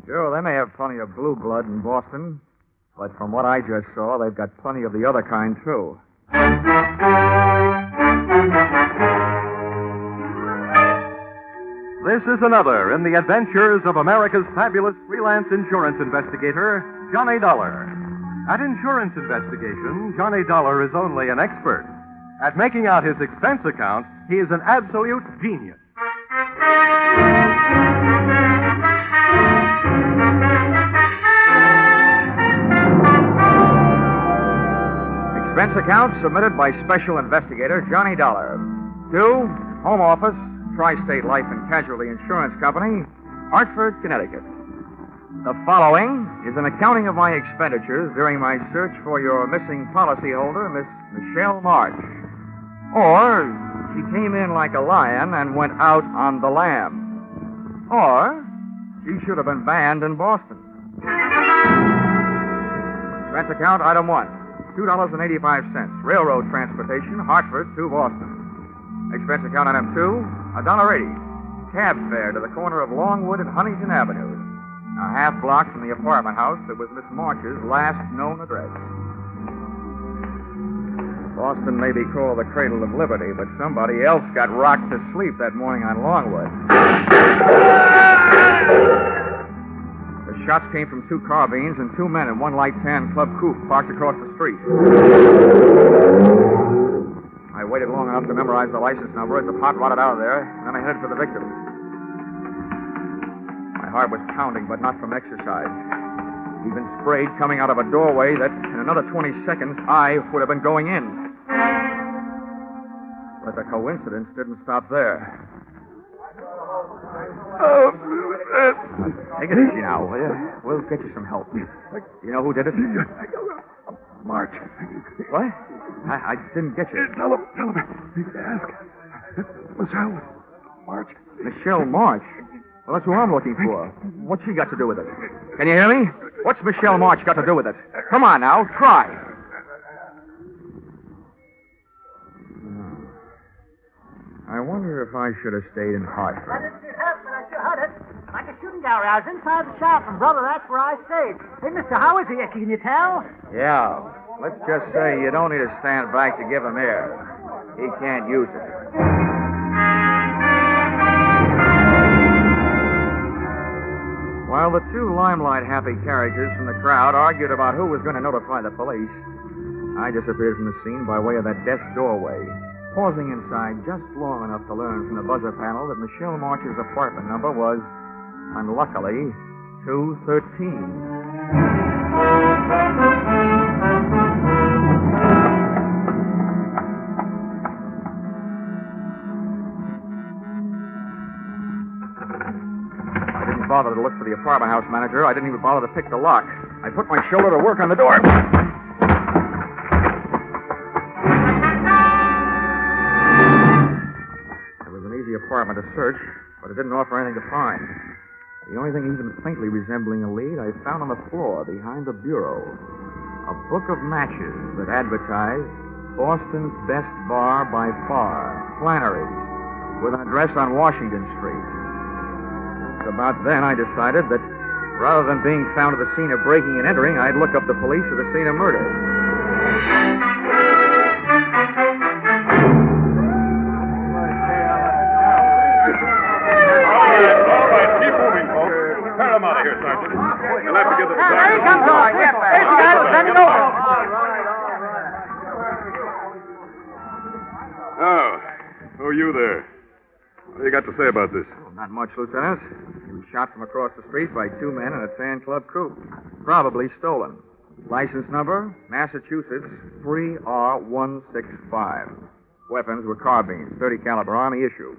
Sure, they may have plenty of blue blood in Boston, but from what I just saw, they've got plenty of the other kind, too. This is another in the adventures of America's fabulous freelance insurance investigator, Johnny Dollar. At insurance investigation, Johnny Dollar is only an expert. At making out his expense account, he is an absolute genius. Expense account submitted by Special Investigator Johnny Dollar. To Home Office, Tri-State Life and Casualty Insurance Company, Hartford, Connecticut. The following is an accounting of my expenditures during my search for your missing policyholder, Miss Michelle Marsh. Or, she came in like a lion and went out on the lamb. Or, she should have been banned in Boston. Expense account, item 1, $2.85. Railroad transportation, Hartford to Boston. Expense account, item 2, $1.80. Cab fare to the corner of Longwood and Huntington Avenues. A half block from the apartment house that was Miss Marsh's last known address. Boston may be called the cradle of liberty, but somebody else got rocked to sleep that morning on Longwood. The shots came from 2 carbines and 2 men in one light tan club coupe parked across the street. I waited long enough to memorize the license number as the pot rotted out of there, and then I headed for the victim. My heart was pounding, but not from exercise. Even sprayed coming out of a doorway that, in another 20 seconds, I would have been going in. But the coincidence didn't stop there. Take it easy now, will you? We'll get you some help. You know who did it? March. What? I didn't get you. Tell him. Ask. Michelle March. Michelle March? Well, that's who I'm looking for. What's she got to do with it? Can you hear me? What's Michelle March got to do with it? Come on now, try. I wonder if I should have stayed in Hartford. I didn't see it happen, but I sure heard it. Like a shooting gallery. I was inside the shop, and, brother, that's where I stayed. Hey, mister, how is he? Can you tell? Yeah. Let's just say you don't need to stand back to give him air. He can't use it. While the 2 limelight-happy characters from the crowd argued about who was going to notify the police, I disappeared from the scene by way of that desk doorway, pausing inside just long enough to learn from the buzzer panel that Michelle March's apartment number was, unluckily, 213. I didn't bother to look for the apartment house manager. I didn't even bother to pick the lock. I put my shoulder to work on the door. Apartment to search, but it didn't offer anything to find. The only thing even faintly resembling a lead I found on the floor behind the bureau. A book of matches that advertised Boston's best bar by far, Flannery's, with an address on Washington Street. About then I decided that rather than being found at the scene of breaking and entering, I'd look up the police at the scene of murder. Tear him out of here, Sergeant. You'll have to get to the There doctor. he comes on. There's the guy that's bending over. Oh, who are you there? What do you got to say about this? Oh, not much, Lieutenant. He was shot from across the street by 2 men in a tan club coupe. Probably stolen. License number, Massachusetts 3R165. Weapons were carbines, .30 caliber Army issue.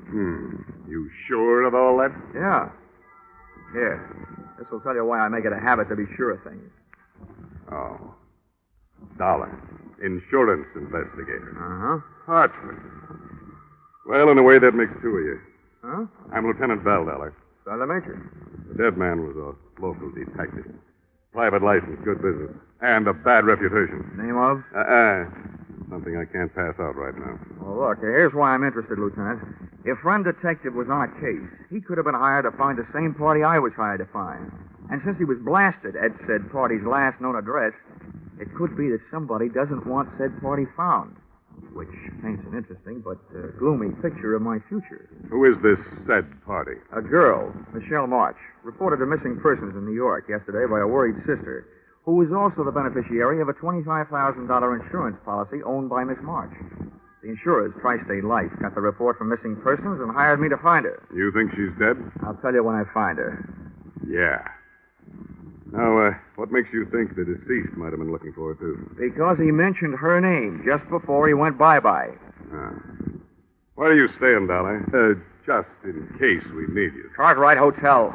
You sure of all that? Yeah. Here. This will tell you why I make it a habit to be sure of things. Oh. Dollar. Insurance investigator. Uh-huh. Hartford. Well, in a way, that makes 2 of you. Huh? I'm Lieutenant Val Dollar. Sergeant Major. The dead man was a local detective. Private license, good business. And a bad reputation. Name of? Something I can't pass out right now. Well, look, here's why I'm interested, Lieutenant. If friend detective was on a case, he could have been hired to find the same party I was hired to find. And since he was blasted at said party's last known address, it could be that somebody doesn't want said party found, which paints an interesting but gloomy picture of my future. Who is this said party? A girl, Michelle Marsh, reported to missing persons in New York yesterday by a worried sister, who was also the beneficiary of a $25,000 insurance policy owned by Miss Marsh. The insurers, Tri-State Life, got the report from missing persons and hired me to find her. You think she's dead? I'll tell you when I find her. Yeah. Now, what makes you think the deceased might have been looking for her, too? Because he mentioned her name just before he went bye-bye. Ah. Where are you staying, Dolly? Just in case we need you. Cartwright Hotel.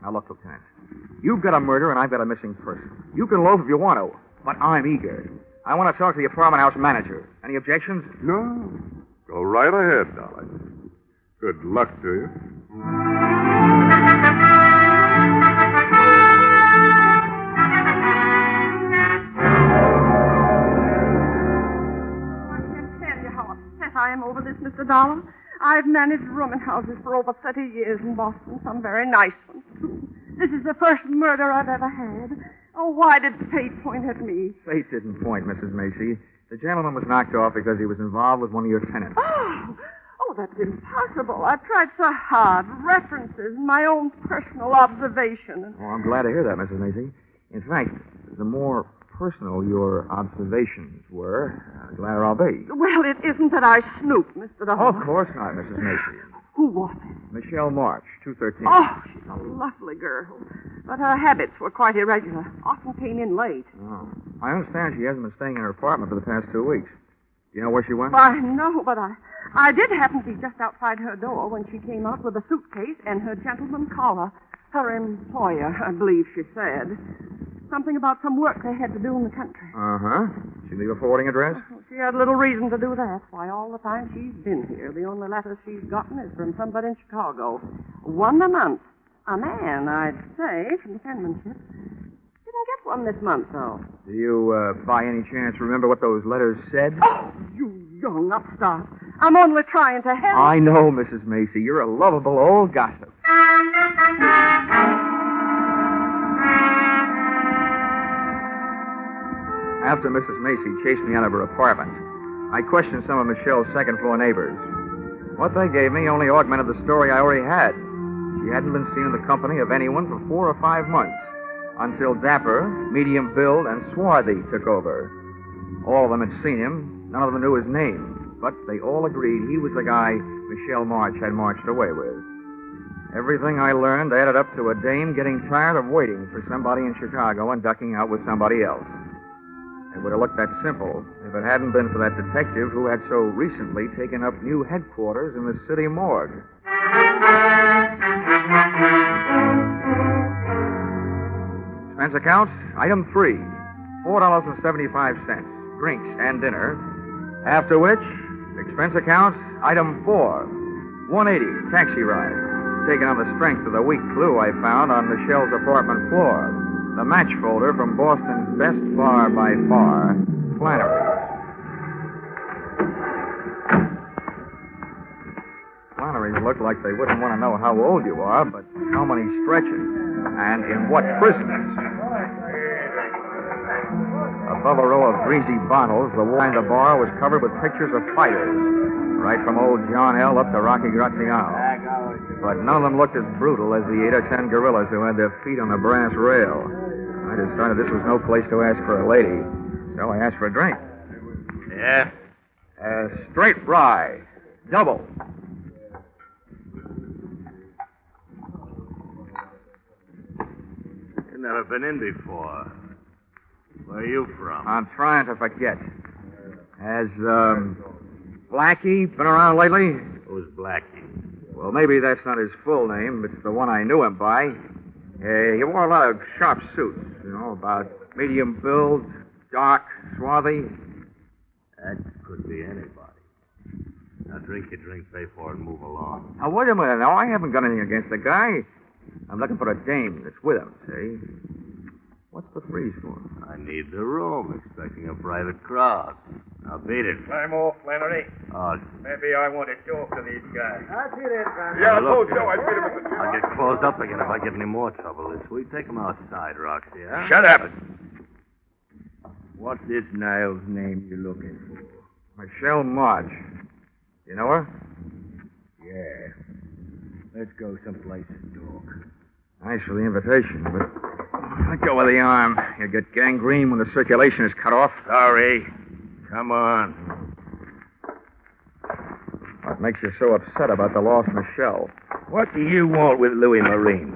Now, look, Lieutenant. You've got a murder and I've got a missing person. You can loaf if you want to, but I'm eager. I want to talk to the apartment house manager. Any objections? No. Go right ahead, Dolly. Good luck to you. I am over this, Mr. Dollar. I've managed rooming houses for over 30 years in Boston, some very nice ones, too. This is the first murder I've ever had. Oh, why did fate point at me? Fate didn't point, Mrs. Macy. The gentleman was knocked off because he was involved with one of your tenants. Oh, that's impossible. I've tried so hard. References, my own personal observation. Oh, I'm glad to hear that, Mrs. Macy. In fact, the more personal your observations were, the gladder I'll be. Well, it isn't that I snooped, Mr. Dollar. Oh, of course not, Mrs. Macy. Who was it? Michelle Marsh, 213. Oh, she's a lovely girl. But her habits were quite irregular. Often came in late. Oh. I understand she hasn't been staying in her apartment for the past 2 weeks. Do you know where she went? Why, no, but I did happen to be just outside her door when she came out with a suitcase and her gentleman caller. Her employer, I believe she said. Something about some work they had to do in the country. Uh-huh. Did she leave a forwarding address? She had little reason to do that. Why, all the time she's been here, the only letters she's gotten is from somebody in Chicago. One a month. A man, I'd say, from the penmanship. Didn't get one this month, though. Do you, by any chance, remember what those letters said? Oh, you young upstart. I'm only trying to help. I know, Mrs. Macy. You're a lovable old gossip. After Mrs. Macy chased me out of her apartment, I questioned some of Michelle's second-floor neighbors. What they gave me only augmented the story I already had. She hadn't been seen in the company of anyone for 4 or 5 months, until Dapper, medium build, and Swarthy took over. All of them had seen him. None of them knew his name, but they all agreed he was the guy Michelle Marsh had marched away with. Everything I learned added up to a dame getting tired of waiting for somebody in Chicago and ducking out with somebody else. It would have looked that simple if it hadn't been for that detective who had so recently taken up new headquarters in the city morgue. Expense account, item 3, $4.75, drinks and dinner. After which, expense account, item 4, $180, taxi ride, taken on the strength of the weak clue I found on Michelle's apartment floor. The match folder from Boston's best bar by far, Flannery's. Flannery's look like they wouldn't want to know how old you are, but how many stretches, and in what prisons. Above a row of greasy bottles, the wall behind the bar was covered with pictures of fighters, right from old John L. up to Rocky Graziano. But none of them looked as brutal as the 8 or 10 gorillas who had their feet on the brass rail. I decided this was no place to ask for a lady, so I asked for a drink. Yeah? Straight rye. Double. You've never been in before. Where are you from? I'm trying to forget. Has, Blackie been around lately? Who's Blackie? Well, maybe that's not his full name. It's the one I knew him by. He wore a lot of sharp suits, about medium build, dark, swarthy. That could be anybody. Now drink your drink, pay for it, and move along. Now, wait a minute. Now, I haven't got anything against the guy. I'm looking for a dame that's with him, see? What's the freeze for? I need the room, expecting a private crowd. I'll beat it. Climb off, Flannery. Oh, Maybe I want to talk to these guys. I see that, Flannery. Yeah, I look, told Joe I'd beat him with the... I'll get closed up again if I get any more trouble this week. Take him outside, Roxy, huh? Shut up. What's this Niles name you're looking for? Michelle Marsh. You know her? Yeah. Let's go someplace and talk. Thanks for the invitation, but let go of the arm. You get gangrene when the circulation is cut off. Sorry. Come on. What makes you so upset about the lost Michelle? What do you want with Louis Marine?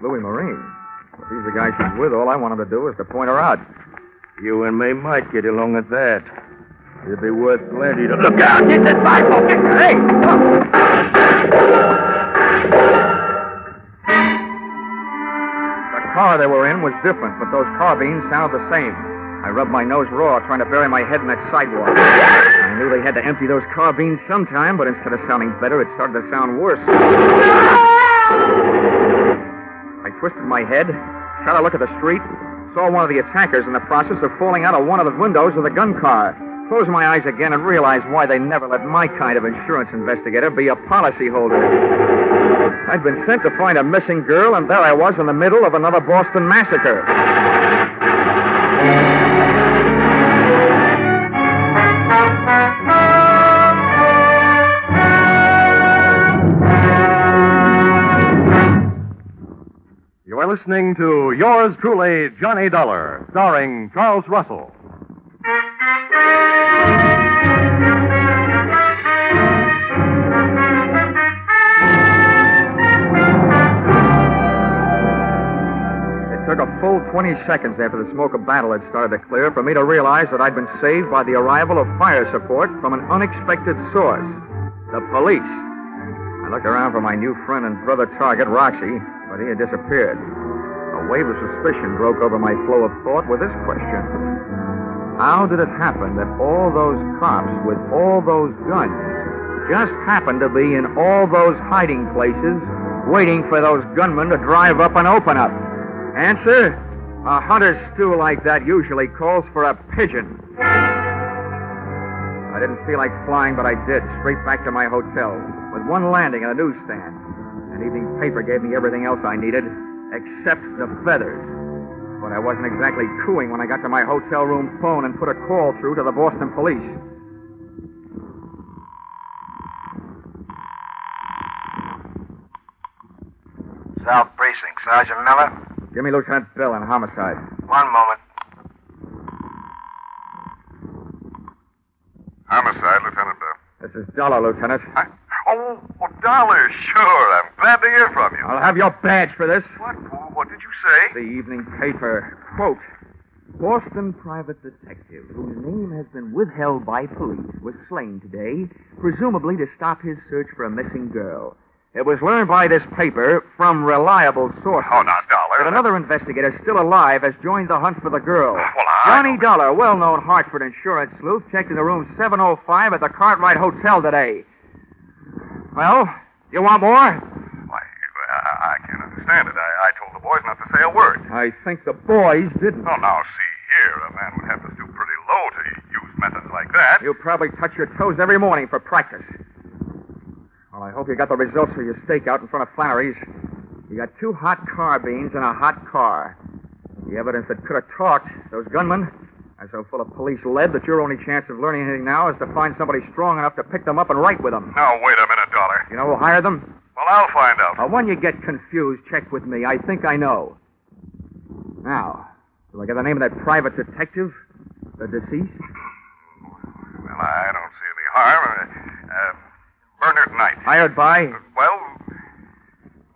Louis Marine. If he's the guy she's with, all I want him to do is to point her out. You and me might get along at that. It'd be worth plenty to... Look out! Get this rifle! Hey! The car they were in was different, but those carbines sounded the same. I rubbed my nose raw, trying to bury my head in that sidewalk. I knew they had to empty those carbines sometime, but instead of sounding better, it started to sound worse. I twisted my head, shot a look at the street, saw one of the attackers in the process of falling out of one of the windows of the gun car. Closed my eyes again and realized why they never let my kind of insurance investigator be a policyholder. I'd been sent to find a missing girl, and there I was in the middle of another Boston massacre. You are listening to Yours Truly, Johnny Dollar, starring Charles Russell. It took a full 20 seconds after the smoke of battle had started to clear for me to realize that I'd been saved by the arrival of fire support from an unexpected source, the police. I looked around for my new friend and brother target, Roxy, but he had disappeared. A wave of suspicion broke over my flow of thought with this question. How did it happen that all those cops with all those guns just happened to be in all those hiding places waiting for those gunmen to drive up and open up? Answer, a hunter's stew like that usually calls for a pigeon. I didn't feel like flying, but I did, straight back to my hotel, with one landing and a newsstand. An evening paper gave me everything else I needed, except the feathers. But I wasn't exactly cooing when I got to my hotel room phone and put a call through to the Boston police. South Precinct, Sergeant Miller. Give me Lieutenant Bill in homicide. One moment. Homicide, Lieutenant Bill. This is Dollar, Lieutenant. Oh, Dollar, sure. I'm glad to hear from you. I'll have your badge for this. What did you say? The evening paper. Quote, Boston private detective, whose name has been withheld by police, was slain today, presumably to stop his search for a missing girl. It was learned by this paper from reliable sources. Oh, now, Dollar. That another investigator still alive has joined the hunt for the girl. Well, Johnny Dollar, well-known Hartford insurance sleuth, checked into room 705 at the Cartwright Hotel today. Well, you want more? Why, I can't understand it. I told the boys not to say a word. I think the boys didn't. Oh, now, see here. A man would have to stoop pretty low to use methods like that. You probably touch your toes every morning for practice. Well, I hope you got the results of your stakeout in front of Flannery's. You got 2 hot carbines and a hot car. The evidence that could have talked, those gunmen, are so full of police lead that your only chance of learning anything now is to find somebody strong enough to pick them up and write with them. Now, wait a minute, Dollar. You know who hired them? Well, I'll find out. When you get confused, check with me. I think I know. Now, do I get the name of that private detective? The deceased? Well, I don't see any harm. Bernard Knight. Hired by? Well,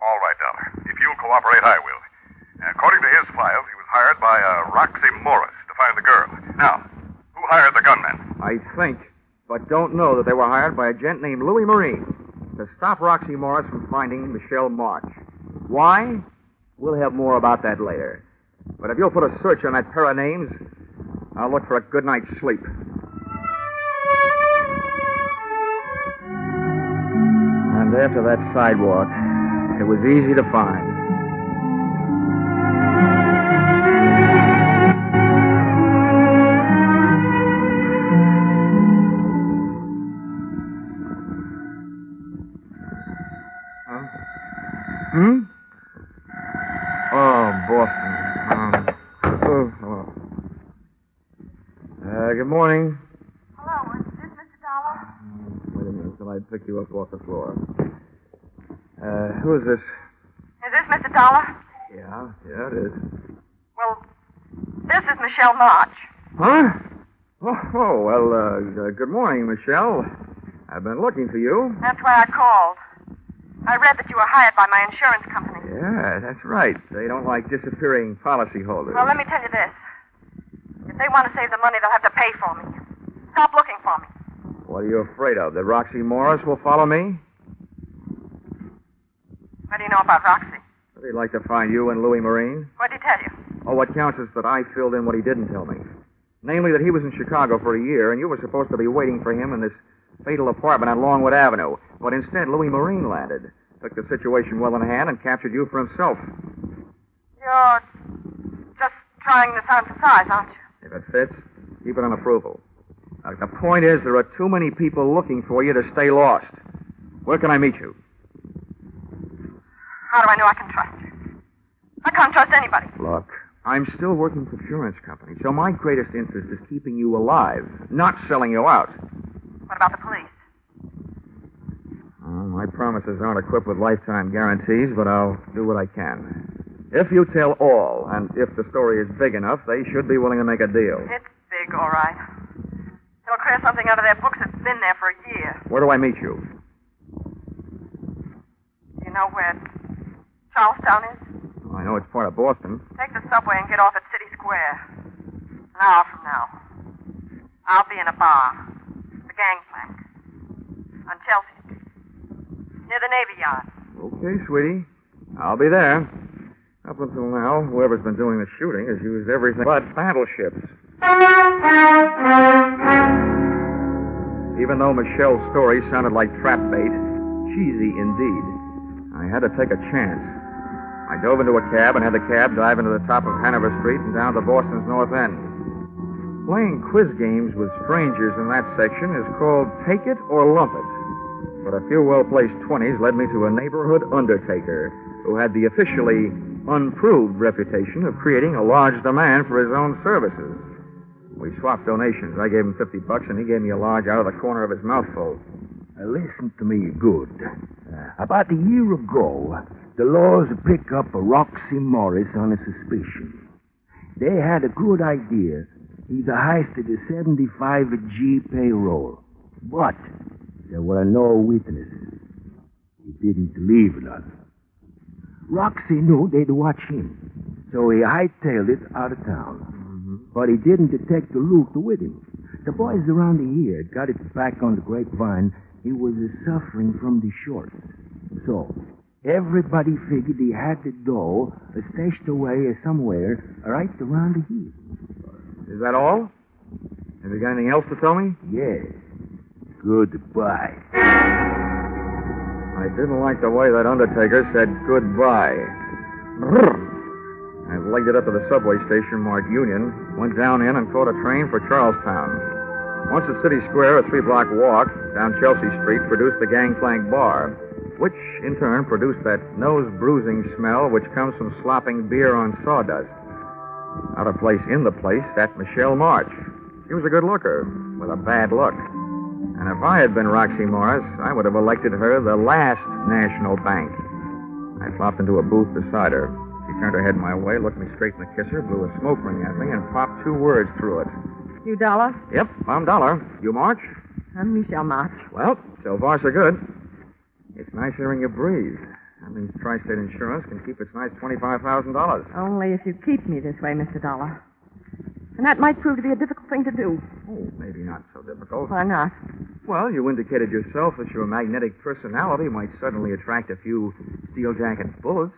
all right, Dollar. If you'll cooperate, I will. According to his files, he was hired by Roxy Morris to find the girl. Now, who hired the gunmen? I think, but don't know that they were hired by a gent named Louis Marine to stop Roxy Morris from finding Michelle Marsh. Why? We'll have more about that later. But if you'll put a search on that pair of names, I'll look for a good night's sleep. And after that sidewalk, it was easy to find. morning. Hello, is this Mr. Dollar? Wait a minute till I pick you up off the floor. Who is this? Is this Mr. Dollar? Yeah, it is. Well, this is Michelle March. Huh? Well, good morning, Michelle. I've been looking for you. That's why I called. I read that you were hired by my insurance company. Yeah, that's right. They don't like disappearing policyholders. Well, let me tell you this. If they want to save the money, they'll have to pay for me. Stop looking for me. What are you afraid of? That Roxy Morris will follow me? What do you know about Roxy? They'd like to find you and Louis Marine. What did he tell you? Oh, what counts is that I filled in what he didn't tell me. Namely, that he was in Chicago for a year, and you were supposed to be waiting for him in this fatal apartment on Longwood Avenue. But instead, Louis Marine landed, took the situation well in hand, and captured you for himself. You're just trying this on for size, aren't you? If it fits, keep it on approval. The point is, there are too many people looking for you to stay lost. Where can I meet you? How do I know I can trust you? I can't trust anybody. Look, I'm still working for insurance company, so my greatest interest is keeping you alive, not selling you out. What about the police? My promises aren't equipped with lifetime guarantees, but I'll do what I can. If you tell all, and if the story is big enough, they should be willing to make a deal. It's big, all right. They'll clear something out of their books that's been there for a year. Where do I meet you? You know where Charlestown is? I know it's part of Boston. Take the subway and get off at City Square. An hour from now. I'll be in a bar. The Gangplank. On Chelsea Street. Near the Navy Yard. Okay, sweetie. I'll be there. Up until now, whoever's been doing the shooting has used everything but battleships. Even though Michelle's story sounded like trap bait, cheesy indeed, I had to take a chance. I dove into a cab and had the cab dive into the top of Hanover Street and down to Boston's North End. Playing quiz games with strangers in that section is called Take It or Lump It. But a few well-placed 20s led me to a neighborhood undertaker who had the officially unproved reputation of creating a large demand for his own services. We swapped donations. I gave him $50, and he gave me a large out of the corner of his mouthful. Listen to me good. About a year ago, the laws picked up a Roxy Morris on a suspicion. They had a good idea. He'd heisted a 75G payroll. But there were no witnesses. He didn't believe none. Roxy knew they'd watch him, so he hightailed it out of town. But he didn't detect the loot with him. The boys around here got it back on the grapevine. He was suffering from the shorts. So everybody figured he had the dough stashed away somewhere right around the heel. Is that all? Have you got anything else to tell me? Yeah. Goodbye. I didn't like the way that undertaker said goodbye. I legged it up to the subway station marked Union, went down in and caught a train for Charlestown. Once at City Square, a 3-block walk down Chelsea Street produced the Gangplank Bar, which in turn produced that nose-bruising smell which comes from slopping beer on sawdust. Out of place in the place sat Michelle March. She was a good looker, with a bad look. And if I had been Roxy Morris, I would have elected her the last national bank. I flopped into a booth beside her. She turned her head my way, looked me straight in the kisser, blew a smoke ring at me, and popped 2 words through it. You Dollar? Yep, I'm Dollar. You March? I'm Michelle March. Well, so far so good. It's nice hearing you breathe. That means Tri-State Insurance can keep its nice $25,000. Only if you keep me this way, Mr. Dollar. And that might prove to be a difficult thing to do. Oh, maybe not so difficult. Why not? Well, you indicated yourself that your magnetic personality might suddenly attract a few steel jacket bullets.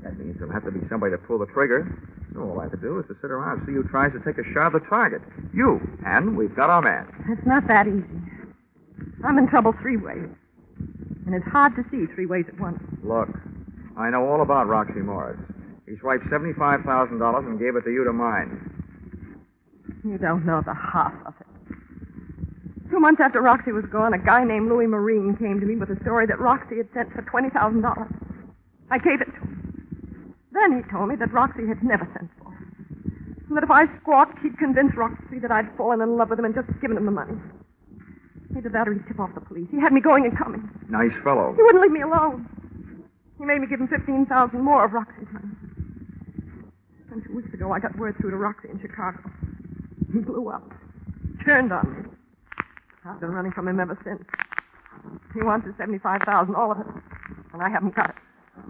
That means there'll have to be somebody to pull the trigger. So all I have to do is to sit around and see who tries to take a shot at the target. You. And we've got our man. It's not that easy. I'm in trouble 3 ways. And it's hard to see 3 ways at once. Look, I know all about Roxy Morris. He swiped $75,000 and gave it to you to mine. You don't know the half of it. 2 months after Roxy was gone, a guy named Louis Marine came to me with a story that Roxy had sent for $20,000. I gave it to him. Then he told me that Roxy had never sent for it. And that if I squawked, he'd convince Roxy that I'd fallen in love with him and just given him the money. Either that or he'd tip off the police. He had me going and coming. Nice fellow. He wouldn't leave me alone. He made me give him $15,000 more of Roxy's money. And 2 weeks ago, I got word through to Roxy in Chicago. He blew up. Turned on me. I've been running from him ever since. He wants his $75,000, all of it. And I haven't got it.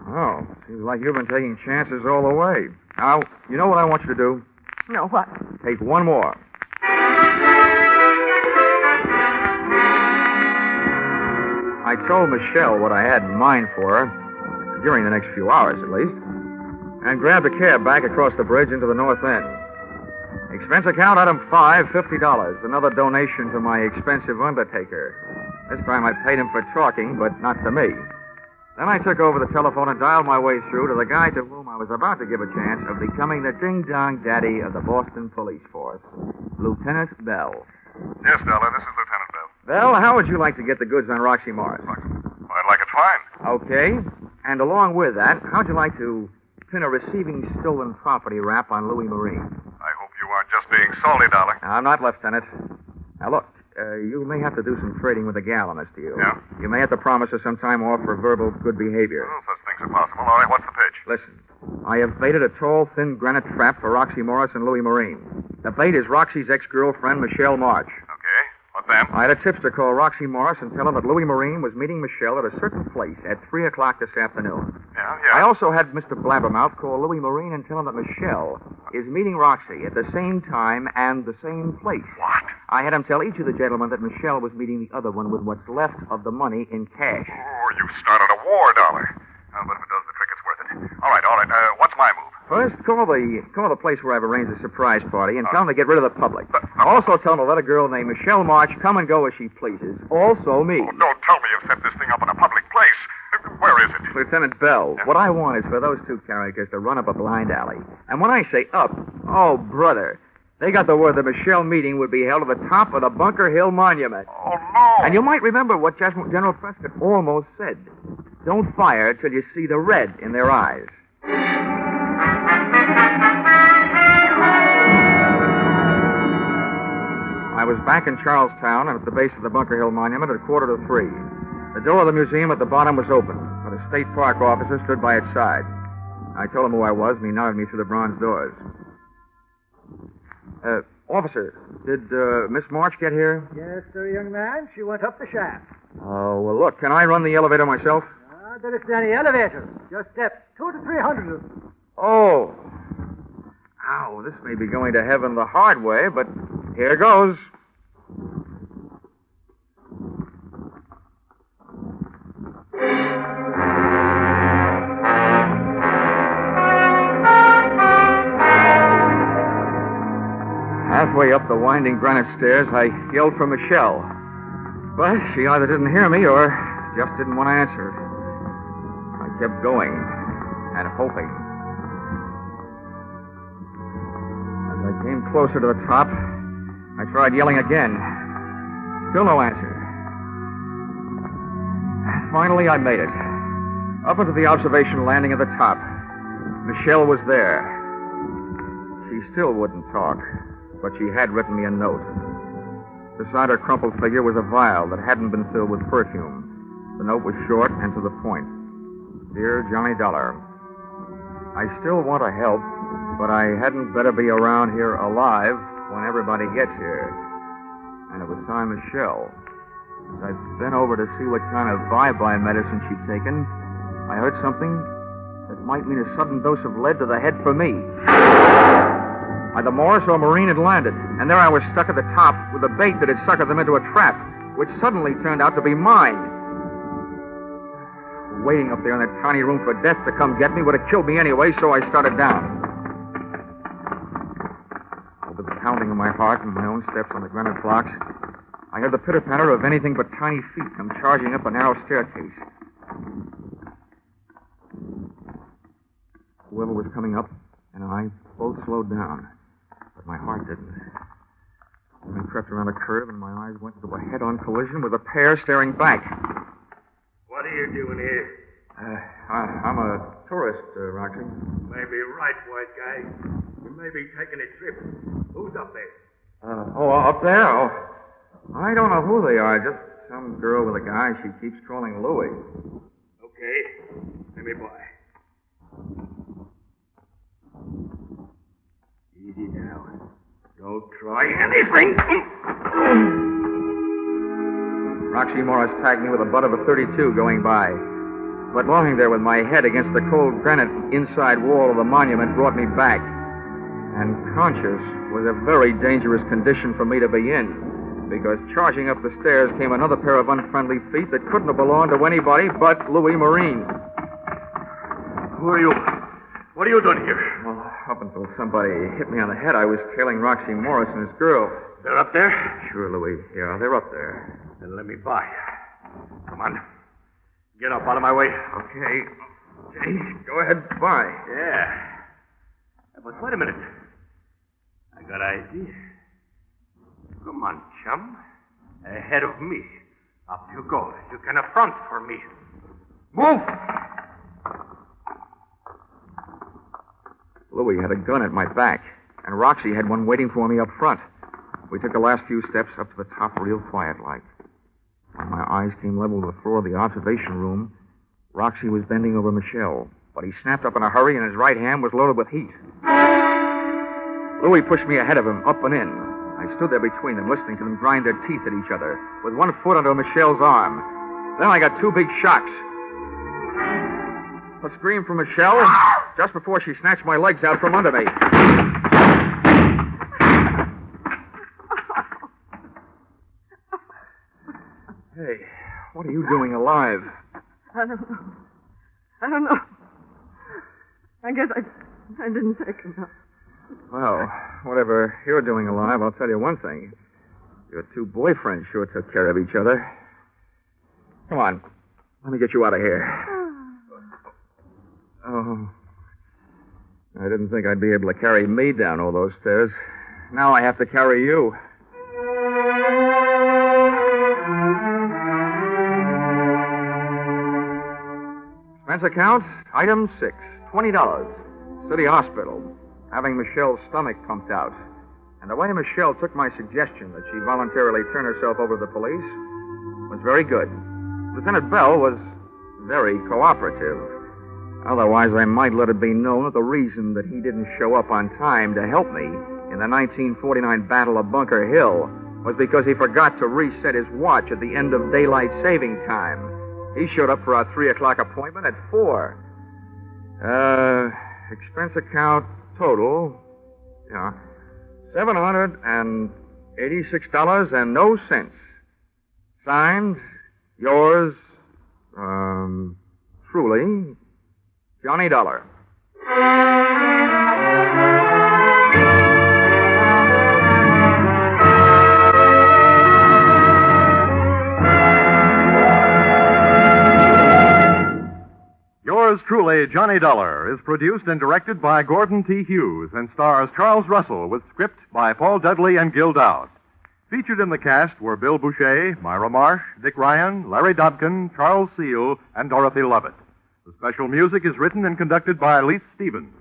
Oh, seems like you've been taking chances all the way. Now, you know what I want you to do? No, what? Take one more. I told Michelle what I had in mind for her, during the next few hours at least, and grabbed a cab back across the bridge into the north end. Expense account item 5, $50. Another donation to my expensive undertaker. This time I paid him for talking, but not to me. Then I took over the telephone and dialed my way through to the guy to whom I was about to give a chance of becoming the ding-dong daddy of the Boston Police Force, Lieutenant Bell. Yes, Dollar, this is Lieutenant Bell. Bell, how would you like to get the goods on Roxy Morris? Well, I'd like it fine. Okay. And along with that, how'd you like to pin a receiving stolen property rap on Louis Marine? I hope you aren't just being salty, Dollar. I'm not, Lieutenant. Now, look, you may have to do some trading with the gal on this deal. Yeah? You may have to promise her some time off for verbal good behavior. Well, such things are possible. All right, what's the pitch? Listen, I have baited a tall, thin granite trap for Roxy Morris and Louis Marine. The bait is Roxy's ex-girlfriend, Michelle Marsh. Okay, what then? I had a tipster call Roxy Morris and tell him that Louis Marine was meeting Michelle at a certain place at 3 o'clock this afternoon. Yeah? I also had Mr. Blabbermouth call Louis Marine and tell him that Michelle is meeting Roxy at the same time and the same place. What? I had him tell each of the gentlemen that Michelle was meeting the other one with what's left of the money in cash. Oh, you've started a war, Dollar. But if it does the trick, it's worth it. All right. What's my move? First, call the place where I've arranged a surprise party and tell them to get rid of the public. Also tell them to let a girl named Michelle March come and go as she pleases. Also me. Oh, don't tell me you've set this thing up in a public place. Where is it? Lieutenant Bell, what I want is for those two characters to run up a blind alley. And when I say up, oh, brother, they got the word the Michelle meeting would be held at the top of the Bunker Hill Monument. Oh, no. And you might remember what General Prescott almost said. Don't fire till you see the red in their eyes. I was back in Charlestown and at the base of the Bunker Hill Monument at 2:45. The door of the museum at the bottom was open, but a state park officer stood by its side. I told him who I was, and he nodded me through the bronze doors. Officer, did Miss March get here? Yes, sir, young man. She went up the shaft. Oh, well, look, can I run the elevator myself? There isn't any elevator. Just steps 200 to 300 of them. Oh. Ow, this may be going to heaven the hard way, but here goes. Halfway up the winding granite stairs, I yelled for Michelle. But she either didn't hear me or just didn't want to answer. I kept going and hoping. As I came closer to the top, I tried yelling again. Still no answer. Finally, I made it. Up into the observation landing at the top. Michelle was there. She still wouldn't talk, but she had written me a note. Beside her crumpled figure was a vial that hadn't been filled with perfume. The note was short and to the point. Dear Johnny Dollar, I still want to help, but I hadn't better be around here alive when everybody gets here. And it was signed Michelle. As I bent over to see what kind of bye-bye medicine she'd taken, I heard something that might mean a sudden dose of lead to the head for me. Either Morris or Marine had landed, and there I was stuck at the top with a bait that had suckered them into a trap, which suddenly turned out to be mine. Waiting up there in that tiny room for death to come get me would have killed me anyway, so I started down. Over the pounding of my heart and my own steps on the granite blocks, I heard the pitter-patter of anything but tiny feet come charging up a narrow staircase. Whoever was coming up and I both slowed down. But my heart didn't. Then I crept around a curve, and my eyes went into a head-on collision with a pair staring back. What are you doing here? I'm a tourist, Roxy. Maybe right, white guy. You may be taking a trip. Who's up there? Up there? Oh, I don't know who they are. Just some girl with a guy she keeps calling Louie. Okay. Let me by. Easy now. Don't try anything. Roxy Morris tagged me with the butt of a .32 going by. But lying there with my head against the cold granite inside wall of the monument brought me back. And conscious was a very dangerous condition for me to be in, because charging up the stairs came another pair of unfriendly feet that couldn't have belonged to anybody but Louis Marine. Who are you? What are you doing here? Well, up until somebody hit me on the head, I was tailing Roxy Morris and his girl. They're up there? Sure, Louis. Yeah, they're up there. Then let me by. Come on. Get up out of my way. Okay. Go ahead, by. Yeah. But wait a minute. I got an idea. Come on, chum. Ahead of me. Up you go. You can affront for me. Move! Louis had a gun at my back, and Roxy had one waiting for me up front. We took the last few steps up to the top real quiet-like. When my eyes came level to the floor of the observation room, Roxy was bending over Michelle, but he snapped up in a hurry, and his right hand was loaded with heat. Louis pushed me ahead of him, up and in. I stood there between them, listening to them grind their teeth at each other, with one foot under Michelle's arm. Then I got two big shocks. A scream from Michelle just before she snatched my legs out from under me. Hey, what are you doing alive? I don't know. I guess I didn't take enough. Well, whatever you're doing alive, I'll tell you one thing. Your two boyfriends sure took care of each other. Come on. Let me get you out of here. Oh. I didn't think I'd be able to carry me down all those stairs. Now I have to carry you. Expense account, item 6, $20. City Hospital. Having Michelle's stomach pumped out. And the way Michelle took my suggestion that she voluntarily turn herself over to the police was very good. Lieutenant Bell was very cooperative. Otherwise, I might let it be known that the reason that he didn't show up on time to help me in the 1949 Battle of Bunker Hill was because he forgot to reset his watch at the end of daylight saving time. He showed up for our 3 o'clock appointment at 4. Expense account total, $786 and no cents. Signed, yours, truly, Johnny Dollar. Yours truly, Johnny Dollar, is produced and directed by Gordon T. Hughes and stars Charles Russell with script by Paul Dudley and Gil Dowd. Featured in the cast were Bill Boucher, Myra Marsh, Dick Ryan, Larry Dobkin, Charles Seal, and Dorothy Lovett. The special music is written and conducted by Leith Stevens.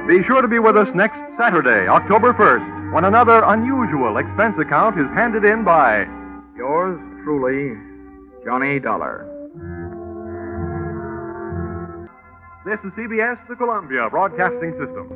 Be sure to be with us next Saturday, October 1st, when another unusual expense account is handed in by Yours truly, Johnny Dollar. This is CBS, the Columbia Broadcasting System.